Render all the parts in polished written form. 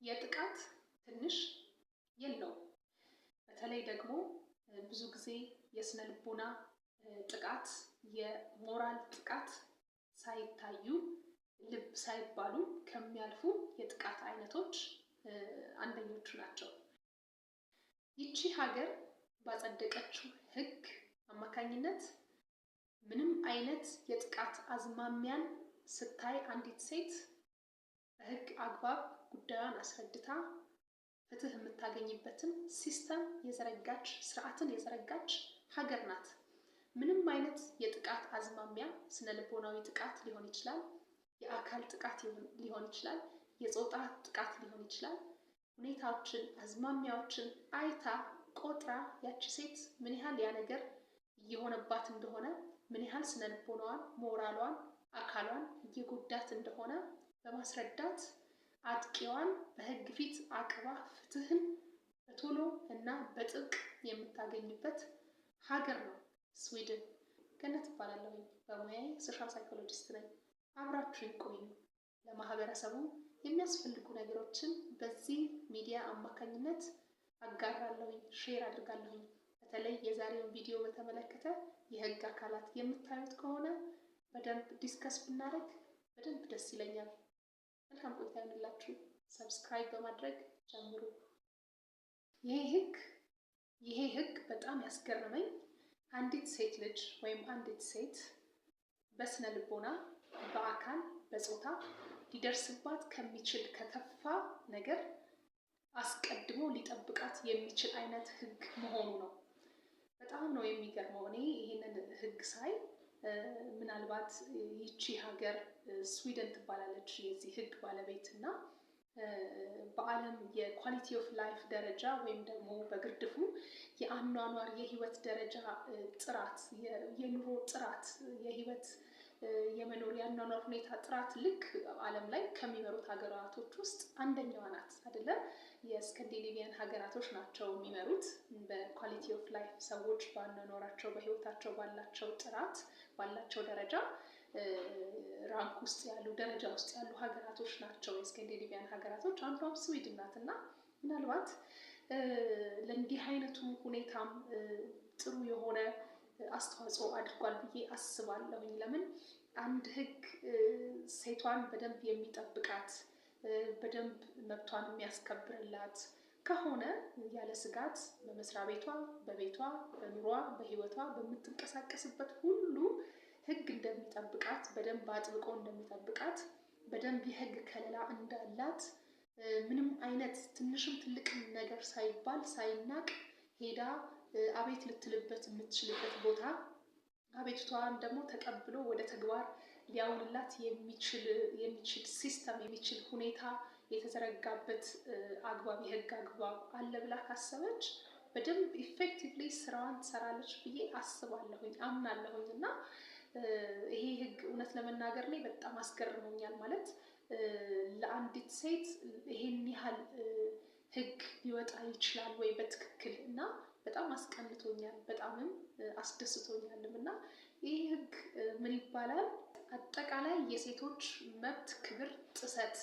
የጥቃት ትንሽ የለውም። በተለይ ደግሞ ብዙ ጊዜ የስነ ልቦና ጥቃት፣ የሞራል ጥቃት ሳይታዩ ልብ ሳይባሉ ከሚያልፉ የጥቃት አይነቶች አንደኞቹ ናቸው። ይቺ ሀገር ባጸደቀችው ሕግ አማካኝነት ምንም አይነት የጥቃት አዝማሚያን ስታይ አንዲት ሴት በሕግ አግባብ ጉዳዩን አስረድታ ፍትህ የምታገኝበትን ሲስተም የዘረጋች ስርዓትን የዘረጋች ሀገር ናት። ምንም አይነት የጥቃት አዝማሚያ ስነ ልቦናዊ ጥቃት ሊሆን ይችላል፣ የአካል ጥቃት ሊሆን ይችላል፣ የጾታ ጥቃት ሊሆን ይችላል። ሁኔታዎችን አዝማሚያዎችን አይታ ቆጥራ ያቺ ሴት ምን ያህል ያ ነገር እየሆነባት እንደሆነ፣ ምን ያህል ስነ ልቦናዋን፣ ሞራሏን፣ አካሏን እየጎዳት እንደሆነ በማስረዳት አጥቂዋን በህግ ፊት አቅርባ ፍትህን በቶሎ እና በጥብቅ የምታገኝበት ሀገር ነው ስዊድን። ገነት እባላለሁ። በሙያዬ ሶሻል ሳይኮሎጂስት ነኝ። አብራችሁን ቆዩ። ለማህበረሰቡ የሚያስፈልጉ ነገሮችን በዚህ ሚዲያ አማካኝነት አጋራለሁኝ፣ ሼር አድርጋለሁኝ። በተለይ የዛሬውን ቪዲዮ በተመለከተ የህግ አካላት የምታዩት ከሆነ በደንብ ዲስከስ ብናደርግ በደንብ ደስ ይለኛል። መልካም ቆይታ ይሁንላችሁ። ሰብስክራይብ በማድረግ ጀምሩ። ይሄ ህግ በጣም ያስገረመኝ አንዲት ሴት ልጅ ወይም አንዲት ሴት በስነ ልቦና፣ በአካል፣ በጾታ ሊደርስባት ከሚችል ከከፋ ነገር አስቀድሞ ሊጠብቃት የሚችል አይነት ህግ መሆኑ ነው። በጣም ነው የሚገርመው። እኔ ይሄንን ህግ ሳይ ምናልባት ይቺ ሀገር ስዊድን ትባላለች የዚህ ህግ ባለቤት እና በዓለም የኳሊቲ ኦፍ ላይፍ ደረጃ ወይም ደግሞ በግርድፉ የአኗኗር የህይወት ደረጃ ጥራት፣ የኑሮ ጥራት፣ የህይወት የመኖር የአኗኗር ሁኔታ ጥራት ልክ ዓለም ላይ ከሚመሩት ሀገራቶች ውስጥ አንደኛዋ ናት አይደለ? የስካንዲኔቪያን ሀገራቶች ናቸው የሚመሩት በኳሊቲ ኦፍ ላይፍ። ሰዎች በአኗኗራቸው በህይወታቸው ባላቸው ጥራት ባላቸው ደረጃ ራንክ ውስጥ ያሉ ደረጃ ውስጥ ያሉ ሀገራቶች ናቸው የስካንዲኔቪያን ሀገራቶች። አንዷም ስዊድን ናት እና ምናልባት ለእንዲህ አይነቱ ሁኔታም ጥሩ የሆነ አስተዋጽኦ አድርጓል ብዬ አስባለሁኝ። ለምን አንድ ህግ ሴቷን በደንብ የሚጠብቃት በደንብ መብቷን የሚያስከብርላት ከሆነ ያለ ስጋት በመስሪያ ቤቷ፣ በቤቷ፣ በኑሯ፣ በህይወቷ በምትንቀሳቀስበት ሁሉ ህግ እንደሚጠብቃት በደንብ አጥብቆ እንደሚጠብቃት በደንብ የህግ ከለላ እንዳላት ምንም አይነት ትንሽም ትልቅም ነገር ሳይባል ሳይናቅ ሄዳ አቤት ልትልበት የምትችልበት ቦታ አቤቱታዋን ደግሞ ተቀብሎ ወደ ተግባር ሊያውልላት የሚችል ሲስተም የሚችል ሁኔታ የተዘረጋበት አግባብ የህግ አግባብ አለ ብላ ካሰበች በደንብ ኢፌክቲቭሊ ስራዋን ትሰራለች ብዬ አስባለሁኝ፣ አምናለሁኝ። እና ይሄ ህግ እውነት ለመናገር ላይ በጣም አስገርሞኛል። ማለት ለአንዲት ሴት ይሄን ያህል ህግ ሊወጣ ይችላል ወይ በትክክል? እና በጣም አስቀንቶኛል፣ በጣምም አስደስቶኛልም። እና ይህ ህግ ምን ይባላል? አጠቃላይ የሴቶች መብት ክብር ጥሰት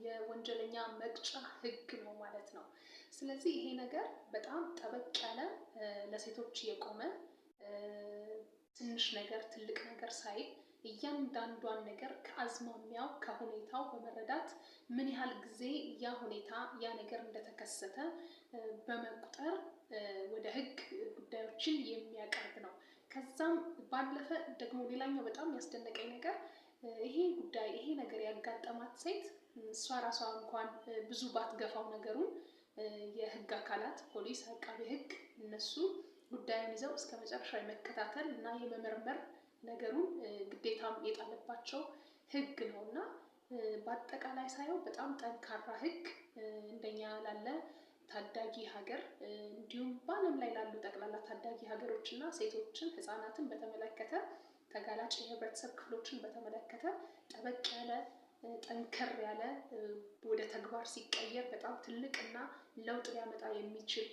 የወንጀለኛ መቅጫ ህግ ነው ማለት ነው። ስለዚህ ይሄ ነገር በጣም ጠበቅ ያለ ለሴቶች የቆመ ትንሽ ነገር ትልቅ ነገር ሳይል እያንዳንዷን ነገር ከአዝማሚያው ከሁኔታው በመረዳት ምን ያህል ጊዜ ያ ሁኔታ ያ ነገር እንደተከሰተ በመቁጠር ወደ ህግ ጉዳዮችን የሚያቀርብ ነው። ከዛም ባለፈ ደግሞ ሌላኛው በጣም ያስደነቀኝ ነገር ይሄ ነገር ያጋጠማት ሴት እሷ ራሷ እንኳን ብዙ ባትገፋው ነገሩን የህግ አካላት ፖሊስ፣ አቃቤ ህግ እነሱ ጉዳዩን ይዘው እስከ መጨረሻ የመከታተል እና የመመርመር ነገሩን ግዴታም የጣለባቸው ህግ ነው እና በአጠቃላይ ሳየው በጣም ጠንካራ ህግ እንደኛ ላለ ታዳጊ ሀገር እንዲሁም በዓለም ላይ ላሉ ጠቅላላ ታዳጊ ሀገሮች እና ሴቶችን፣ ህፃናትን በተመለከተ ተጋላጭ የህብረተሰብ ክፍሎችን በተመለከተ ጠበቅ ያለ ጠንከር ያለ ወደ ተግባር ሲቀየር በጣም ትልቅ እና ለውጥ ሊያመጣ የሚችል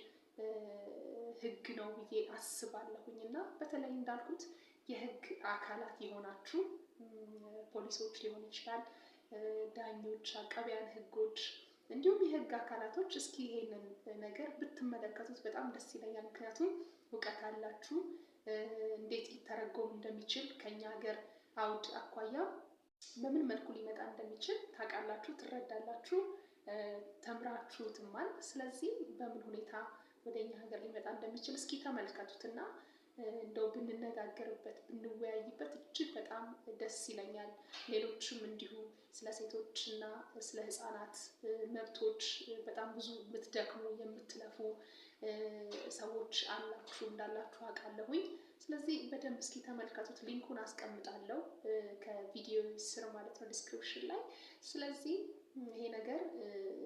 ህግ ነው ብዬ አስባለሁኝ። እና በተለይ እንዳልኩት የህግ አካላት የሆናችሁ ፖሊሶች ሊሆን ይችላል፣ ዳኞች፣ አቃቢያን ህጎች እንዲሁም የህግ አካላቶች እስኪ ይሄንን ነገር ብትመለከቱት በጣም ደስ ይለኛል። ምክንያቱም እውቀት አላችሁ፣ እንዴት ሊተረጎም እንደሚችል ከኛ ሀገር አውድ አኳያ በምን መልኩ ሊመጣ እንደሚችል ታውቃላችሁ፣ ትረዳላችሁ፣ ተምራችሁትማል። ስለዚህ በምን ሁኔታ ወደኛ ሀገር ሊመጣ እንደሚችል እስኪ ተመልከቱትና እንደው ብንነጋገርበት ብንወያይበት እጅግ በጣም ደስ ይለኛል። ሌሎችም እንዲሁ ስለ ሴቶችና ስለ ህፃናት መብቶች በጣም ብዙ የምትደክሙ የምትለፉ ሰዎች እንዳላችሁ አውቃለሁኝ። ስለዚህ በደንብ እስኪ ተመልከቱት። ሊንኩን አስቀምጣለሁ ከቪዲዮ ስር ማለት ነው፣ ዲስክሪፕሽን ላይ። ስለዚህ ይሄ ነገር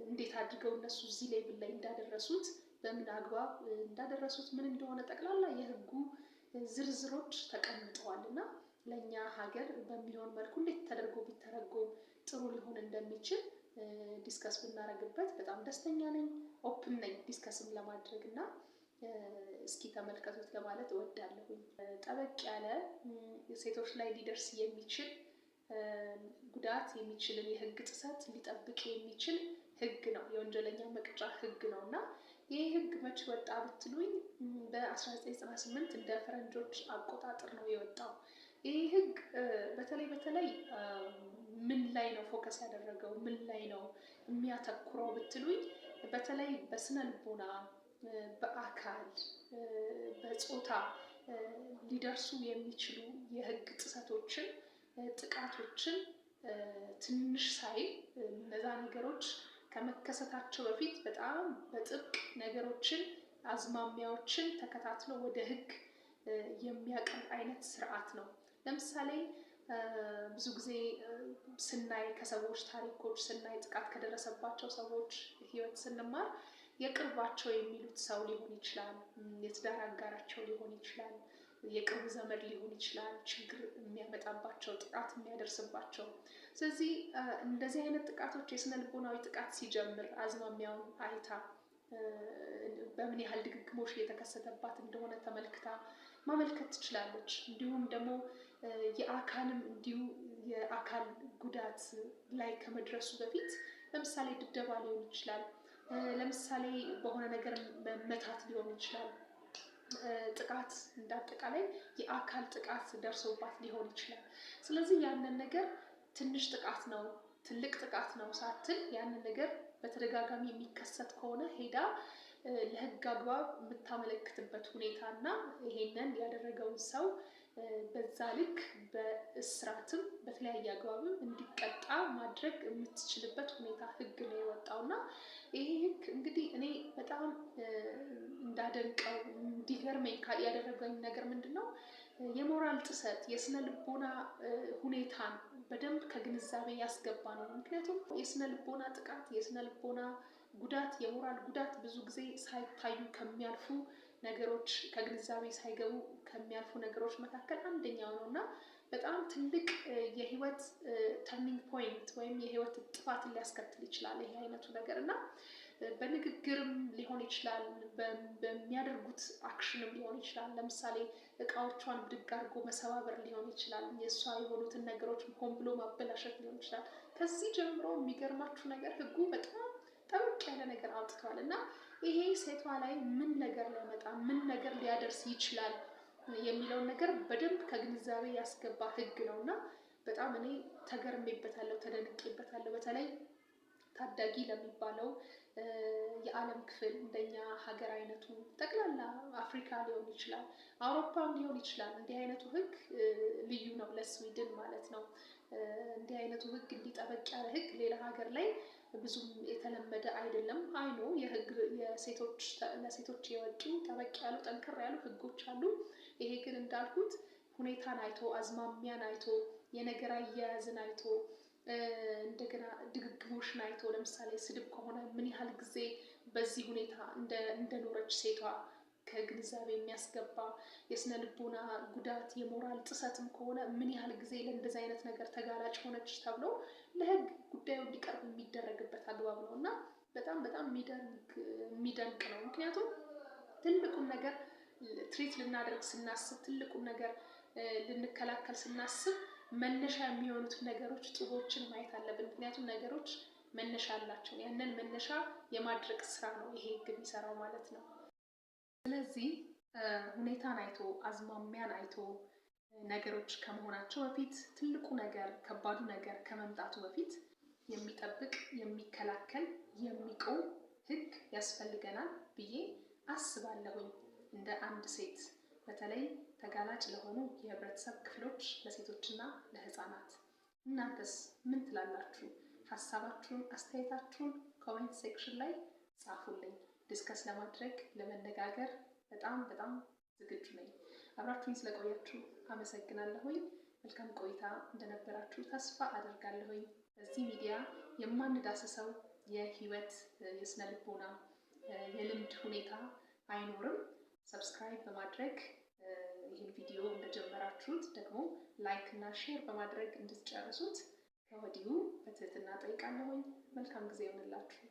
እንዴት አድርገው እነሱ እዚህ ሌቭል ላይ እንዳደረሱት፣ በምን አግባብ እንዳደረሱት፣ ምን እንደሆነ ጠቅላላ የህጉ ዝርዝሮች ተቀምጠዋል እና ለእኛ ሀገር በሚሆን መልኩ እንዴት ተደርጎ ቢተረጎም ጥሩ ሊሆን እንደሚችል ዲስከስ ብናደርግበት በጣም ደስተኛ ነኝ። ኦፕን ነኝ ዲስከስም ለማድረግ እና እስኪ ተመልከቱት ለማለት እወዳለሁኝ። ጠበቅ ያለ ሴቶች ላይ ሊደርስ የሚችል ጉዳት የሚችልን የህግ ጥሰት ሊጠብቅ የሚችል ህግ ነው፣ የወንጀለኛ መቅጫ ህግ ነው እና ይህ ህግ መቼ ወጣ ብትሉኝ በ1998 እንደ ፈረንጆች አቆጣጠር ነው የወጣው። ይህ ህግ በተለይ ምን ላይ ነው ፎከስ ያደረገው፣ ምን ላይ ነው የሚያተኩረው ብትሉኝ በተለይ በስነ ልቦና፣ በአካል፣ በጾታ ሊደርሱ የሚችሉ የህግ ጥሰቶችን፣ ጥቃቶችን ትንሽ ሳይል እነዛ ነገሮች ከመከሰታቸው በፊት በጣም በጥብቅ ነገሮችን፣ አዝማሚያዎችን ተከታትሎ ወደ ህግ የሚያቀርብ አይነት ስርዓት ነው። ለምሳሌ ብዙ ጊዜ ስናይ ከሰዎች ታሪኮች ስናይ ጥቃት ከደረሰባቸው ሰዎች ህይወት ስንማር የቅርባቸው የሚሉት ሰው ሊሆን ይችላል፣ የትዳር አጋራቸው ሊሆን ይችላል፣ የቅርብ ዘመድ ሊሆን ይችላል፣ ችግር የሚያመጣባቸው ጥቃት የሚያደርስባቸው። ስለዚህ እንደዚህ አይነት ጥቃቶች የስነ ልቦናዊ ጥቃት ሲጀምር አዝማሚያውን አይታ በምን ያህል ድግግሞሽ የተከሰተባት እንደሆነ ተመልክታ ማመልከት ትችላለች። እንዲሁም ደግሞ የአካልም እንዲሁ የአካል ጉዳት ላይ ከመድረሱ በፊት ለምሳሌ ድብደባ ሊሆን ይችላል፣ ለምሳሌ በሆነ ነገር መመታት ሊሆን ይችላል፣ ጥቃት እንዳጠቃላይ የአካል ጥቃት ደርሶባት ሊሆን ይችላል። ስለዚህ ያንን ነገር ትንሽ ጥቃት ነው ትልቅ ጥቃት ነው ሳትል ያንን ነገር በተደጋጋሚ የሚከሰት ከሆነ ሄዳ ለህግ አግባብ የምታመለክትበት ሁኔታ እና ይሄንን ያደረገውን ሰው በዛ ልክ በእስራትም በተለያየ አግባብም እንዲቀጣ ማድረግ የምትችልበት ሁኔታ ህግ ነው የወጣው እና ይሄ ህግ እንግዲህ እኔ በጣም እንዳደንቀው እንዲገርመኝ ያደረገኝ ነገር ምንድን ነው? የሞራል ጥሰት የስነ ልቦና ሁኔታን በደንብ ከግንዛቤ ያስገባ ነው። ምክንያቱም የስነ ልቦና ጥቃት፣ የስነ ልቦና ጉዳት፣ የሞራል ጉዳት ብዙ ጊዜ ሳይታዩ ከሚያልፉ ነገሮች፣ ከግንዛቤ ሳይገቡ ከሚያልፉ ነገሮች መካከል አንደኛው ነው እና በጣም ትልቅ የህይወት ተርኒንግ ፖይንት ወይም የህይወት ጥፋትን ሊያስከትል ይችላል ይሄ አይነቱ ነገር እና በንግግርም ሊሆን ይችላል፣ በሚያደርጉት አክሽንም ሊሆን ይችላል። ለምሳሌ እቃዎቿን ብድግ አድርጎ መሰባበር ሊሆን ይችላል፣ የእሷ የሆኑትን ነገሮች ሆን ብሎ ማበላሸት ሊሆን ይችላል። ከዚህ ጀምሮ የሚገርማችሁ ነገር ህጉ በጣም ጠበቅ ያለ ነገር አውጥቷል እና ይሄ ሴቷ ላይ ምን ነገር ሊያመጣ ምን ነገር ሊያደርስ ይችላል የሚለውን ነገር በደንብ ከግንዛቤ ያስገባ ህግ ነው እና በጣም እኔ ተገርሜበታለሁ፣ ተደንቄበታለሁ። በተለይ ታዳጊ ለሚባለው የዓለም ክፍል እንደኛ ሀገር አይነቱ ጠቅላላ አፍሪካ ሊሆን ይችላል፣ አውሮፓም ሊሆን ይችላል። እንዲህ አይነቱ ህግ ልዩ ነው ለስዊድን ማለት ነው። እንዲህ አይነቱ ህግ እንዲጠበቅ ያለ ህግ ሌላ ሀገር ላይ ብዙም የተለመደ አይደለም። አይኖ የህግ ለሴቶች የወጡ ጠበቅ ያሉ ጠንከር ያሉ ህጎች አሉ። ይሄ ግን እንዳልኩት ሁኔታን አይቶ አዝማሚያን አይቶ የነገር አያያዝን አይቶ እንደገና ድግግሞሽን አይቶ ለምሳሌ ስድብ ከሆነ ምን ያህል ጊዜ በዚህ ሁኔታ እንደኖረች ሴቷ ከግንዛቤ የሚያስገባ የስነ ልቦና ጉዳት የሞራል ጥሰትም ከሆነ ምን ያህል ጊዜ ለእንደዚህ አይነት ነገር ተጋላጭ ሆነች ተብሎ ለህግ ጉዳዩ እንዲቀርብ የሚደረግበት አግባብ ነው እና በጣም በጣም የሚደንቅ ነው። ምክንያቱም ትልቁን ነገር ትሪት ልናደርግ ስናስብ፣ ትልቁን ነገር ልንከላከል ስናስብ መነሻ የሚሆኑትን ነገሮች ጡቦችን ማየት አለብን። ምክንያቱም ነገሮች መነሻ አላቸው። ያንን መነሻ የማድረግ ስራ ነው ይሄ ህግ የሚሰራው ማለት ነው። ስለዚህ ሁኔታን አይቶ አዝማሚያን አይቶ ነገሮች ከመሆናቸው በፊት ትልቁ ነገር ከባዱ ነገር ከመምጣቱ በፊት የሚጠብቅ የሚከላከል የሚቆም ህግ ያስፈልገናል ብዬ አስባለሁኝ። እንደ አንድ ሴት በተለይ ተጋላጭ ለሆኑ የህብረተሰብ ክፍሎች ለሴቶችና ለህፃናት። እናንተስ ምን ትላላችሁ? ሀሳባችሁን አስተያየታችሁን ኮሜንት ሴክሽን ላይ ጻፉልኝ። ዲስከስ ለማድረግ ለመነጋገር በጣም ዝግጁ ነኝ። አብራችሁኝ ስለቆያችሁ አመሰግናለሁኝ። መልካም ቆይታ እንደነበራችሁ ተስፋ አደርጋለሁኝ። በዚህ ሚዲያ የማንዳስሰው የህይወት የስነ ልቦና የልምድ ሁኔታ አይኖርም። ሰብስክራይብ በማድረግ ይህን ቪዲዮ እንደጀመራችሁት ደግሞ ላይክ እና ሼር በማድረግ እንድትጨርሱት ከወዲሁ በትህትና ጠይቃለሁኝ። መልካም ጊዜ ይሆንላችሁ።